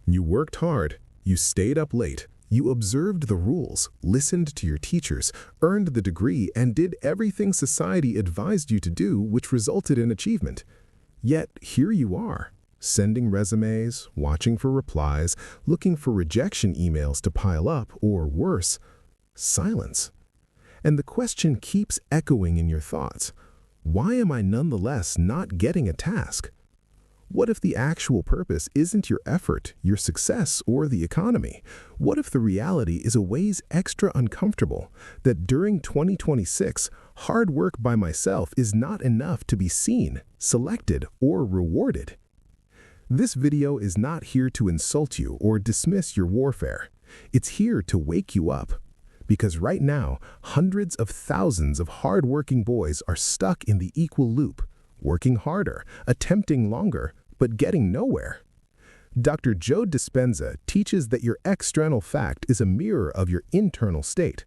You worked hard, you stayed up late, you observed the rules, listened to your teachers, earned the degree, and did everything society advised you to do, which resulted in achievement. Yet here you are, sending resumes, watching for replies, looking for rejection emails to pile up, or worse, silence. And the question keeps echoing in your thoughts. Why am I nonetheless not getting a task? What if the actual purpose isn't your effort, your success, or the economy? What if the reality is a ways extra uncomfortable, that during 2026, hard work by myself is not enough to be seen, selected, or rewarded? This video is not here to insult you or dismiss your warfare. It's here to wake you up. Because right now, hundreds of thousands of hard-working boys are stuck in the equal loop, working harder, attempting longer, but getting nowhere. Dr. Joe Dispenza teaches that your external fact is a mirror of your internal state.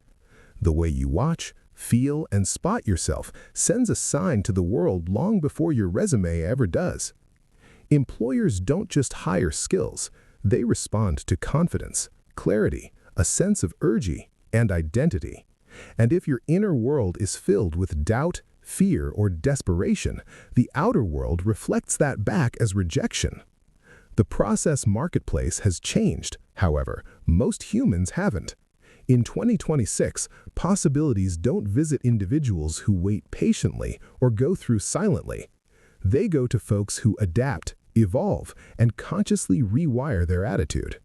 The way you watch, feel, and spot yourself sends a sign to the world long before your resume ever does. Employers don't just hire skills, they respond to confidence, clarity, a sense of urgency, and identity. And if your inner world is filled with doubt, fear, or desperation, the outer world reflects that back as rejection. The process marketplace has changed, however, most humans haven't. In 2026, possibilities don't visit individuals who wait patiently or go through silently. They go to folks who adapt, evolve, and consciously rewire their attitude.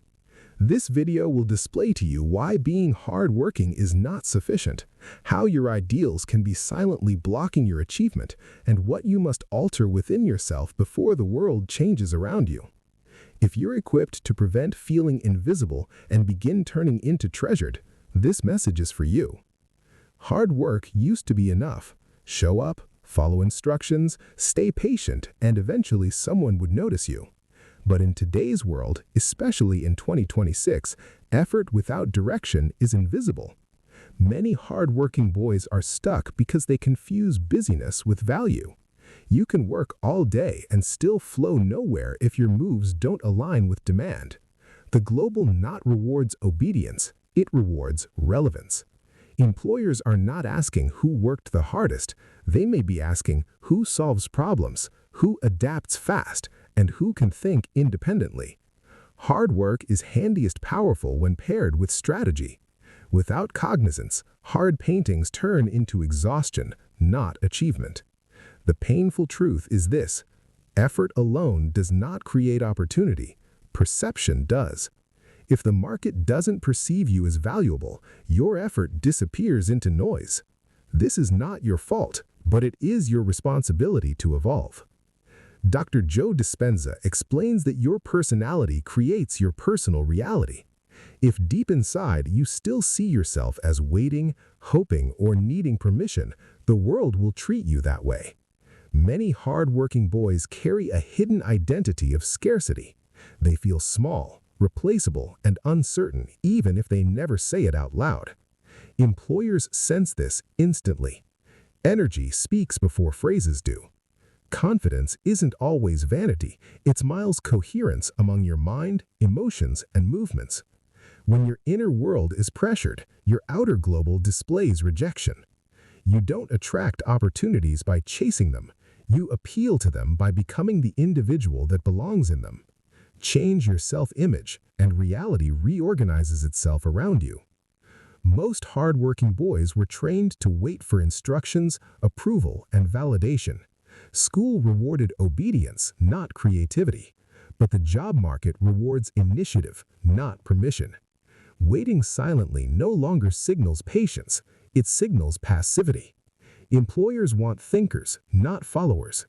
This video will display to you why being hardworking is not sufficient, how your ideals can be silently blocking your achievement, and what you must alter within yourself before the world changes around you. If you're equipped to prevent feeling invisible and begin turning into treasured, this message is for you. Hard work used to be enough. Show up, follow instructions, stay patient, and eventually someone would notice you. But in today's world, especially in 2026, effort without direction is invisible. Many hard-working boys are stuck because they confuse busyness with value. You can work all day and still flow nowhere if your moves don't align with demand. The global not rewards obedience, it rewards relevance. Employers are not asking who worked the hardest, they may be asking who solves problems, who adapts fast, and who can think independently. Hard work is handiest powerful when paired with strategy. Without cognizance, hard paintings turn into exhaustion, not achievement. The painful truth is this: effort alone does not create opportunity, perception does. If the market doesn't perceive you as valuable, your effort disappears into noise. This is not your fault, but it is your responsibility to evolve. Dr. Joe Dispenza explains that your personality creates your personal reality. If deep inside you still see yourself as waiting, hoping, or needing permission, the world will treat you that way. Many hard-working boys carry a hidden identity of scarcity. They feel small, replaceable, and uncertain even if they never say it out loud. Employers sense this instantly. Energy speaks before phrases do. Confidence isn't always vanity, it's miles coherence among your mind, emotions, and movements. When your inner world is pressured, your outer global displays rejection. You don't attract opportunities by chasing them, you appeal to them by becoming the individual that belongs in them. Change your self-image, and reality reorganizes itself around you. Most hard-working boys were trained to wait for instructions, approval, and validation. School rewarded obedience, not creativity. But the job market rewards initiative, not permission. Waiting silently no longer signals patience, it signals passivity. Employers want thinkers, not followers.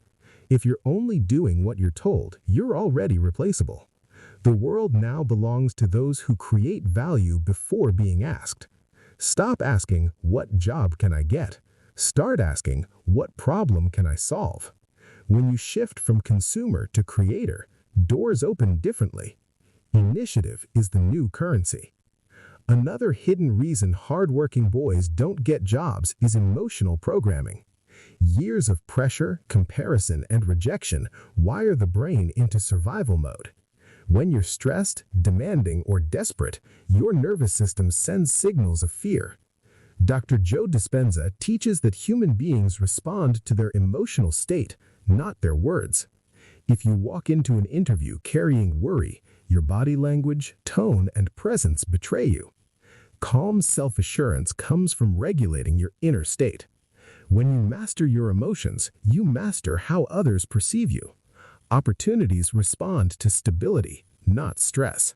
If you're only doing what you're told, you're already replaceable. The world now belongs to those who create value before being asked. Stop asking, "What job can I get?" Start asking, "What problem can I solve?" When you shift from consumer to creator, doors open differently. Initiative is the new currency. Another hidden reason hardworking boys don't get jobs is emotional programming. Years of pressure, comparison, and rejection wire the brain into survival mode. When you're stressed, demanding, or desperate, your nervous system sends signals of fear. Dr. Joe Dispenza teaches that human beings respond to their emotional state, not their words. If you walk into an interview carrying worry, your body language, tone, and presence betray you. Calm self-assurance comes from regulating your inner state. When you master your emotions, you master how others perceive you. Opportunities respond to stability, not stress.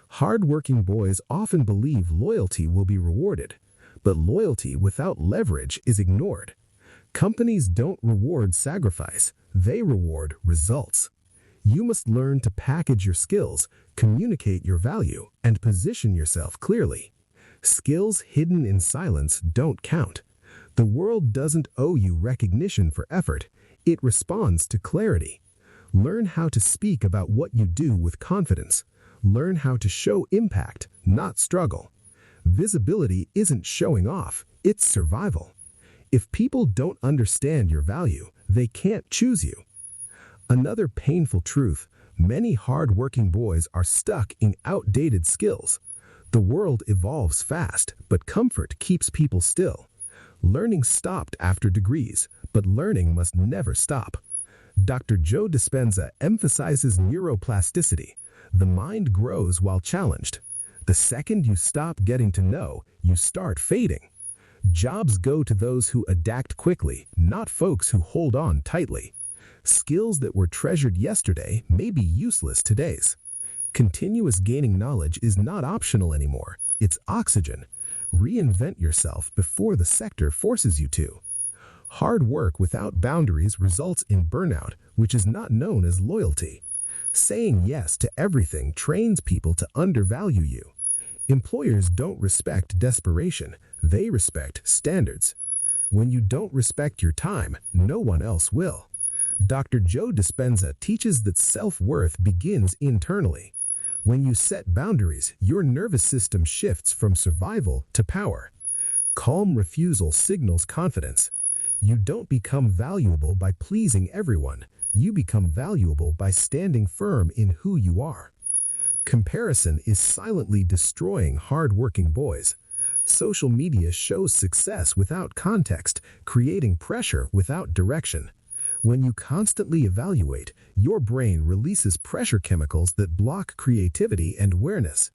Hardworking boys often believe loyalty will be rewarded, but loyalty without leverage is ignored. Companies don't reward sacrifice, they reward results. You must learn to package your skills, communicate your value, and position yourself clearly. Skills hidden in silence don't count. The world doesn't owe you recognition for effort, it responds to clarity. Learn how to speak about what you do with confidence. Learn how to show impact, not struggle. Visibility isn't showing off, it's survival. If people don't understand your value, they can't choose you. Another painful truth, many hard-working boys are stuck in outdated skills. The world evolves fast, but comfort keeps people still. Learning stopped after degrees, but learning must never stop. Dr. Joe Dispenza emphasizes neuroplasticity. The mind grows while challenged. The second you stop getting to know, you start fading. Jobs go to those who adapt quickly, not folks who hold on tightly. Skills that were treasured yesterday may be useless today. Continuous gaining knowledge is not optional anymore. It's oxygen. Reinvent yourself before the sector forces you to. Hard work without boundaries results in burnout, which is not known as loyalty. Saying yes to everything trains people to undervalue you. Employers don't respect desperation, they respect standards. When you don't respect your time, no one else will. Dr. Joe Dispenza teaches that self-worth begins internally. When you set boundaries, your nervous system shifts from survival to power. Calm refusal signals confidence. You don't become valuable by pleasing everyone. You become valuable by standing firm in who you are. Comparison is silently destroying hard-working boys. Social media shows success without context, creating pressure without direction. When you constantly evaluate, your brain releases pressure chemicals that block creativity and awareness.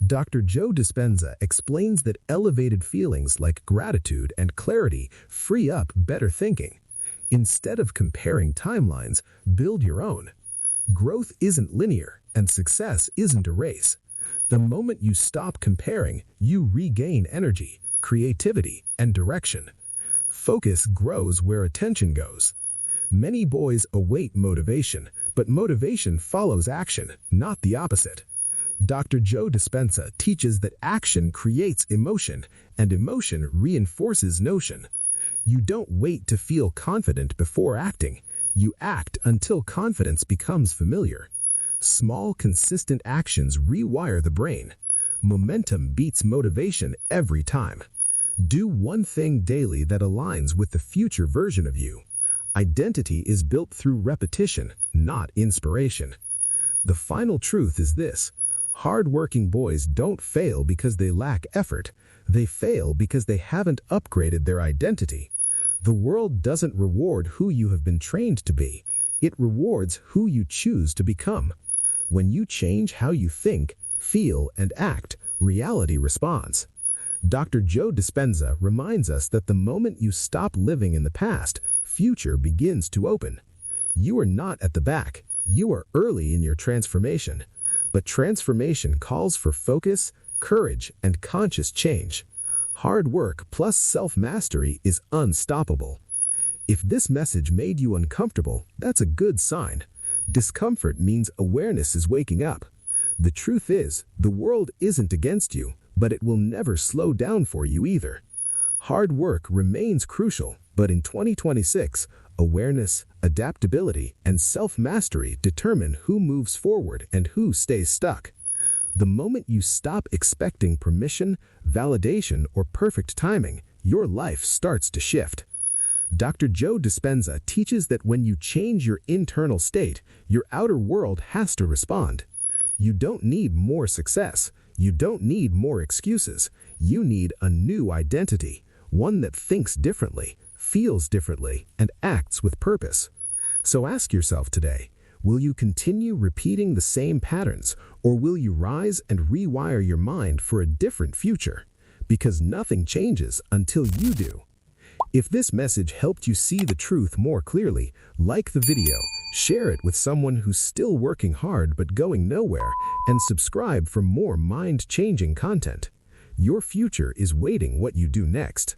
Dr. Joe Dispenza explains that elevated feelings like gratitude and clarity free up better thinking. Instead of comparing timelines, build your own. Growth isn't linear, and success isn't a race. The moment you stop comparing, you regain energy, creativity, and direction. Focus grows where attention goes. Many boys await motivation, but motivation follows action, not the opposite. Dr. Joe Dispenza teaches that action creates emotion, and emotion reinforces notion. You don't wait to feel confident before acting. You act until confidence becomes familiar. Small, consistent actions rewire the brain. Momentum beats motivation every time. Do one thing daily that aligns with the future version of you. Identity is built through repetition, not inspiration. The final truth is this: hard-working boys don't fail because they lack effort. They fail because they haven't upgraded their identity. The world doesn't reward who you have been trained to be. It rewards who you choose to become. When you change how you think, feel, and act, reality responds. Dr. Joe Dispenza reminds us that the moment you stop living in the past, future begins to open. You are not at the back. You are early in your transformation. But transformation calls for focus, courage, and conscious change. Hard work plus self-mastery is unstoppable. If this message made you uncomfortable, that's a good sign. Discomfort means awareness is waking up. The truth is, the world isn't against you, but it will never slow down for you either. Hard work remains crucial, but in 2026, awareness, adaptability, and self-mastery determine who moves forward and who stays stuck. The moment you stop expecting permission, validation, or perfect timing, your life starts to shift. Dr. Joe Dispenza teaches that when you change your internal state, your outer world has to respond. You don't need more success. You don't need more excuses. You need a new identity, one that thinks differently, feels differently, and acts with purpose. So ask yourself today, will you continue repeating the same patterns, or will you rise and rewire your mind for a different future? Because nothing changes until you do. If this message helped you see the truth more clearly, like the video, share it with someone who's still working hard but going nowhere, and subscribe for more mind-changing content. Your future is waiting what you do next.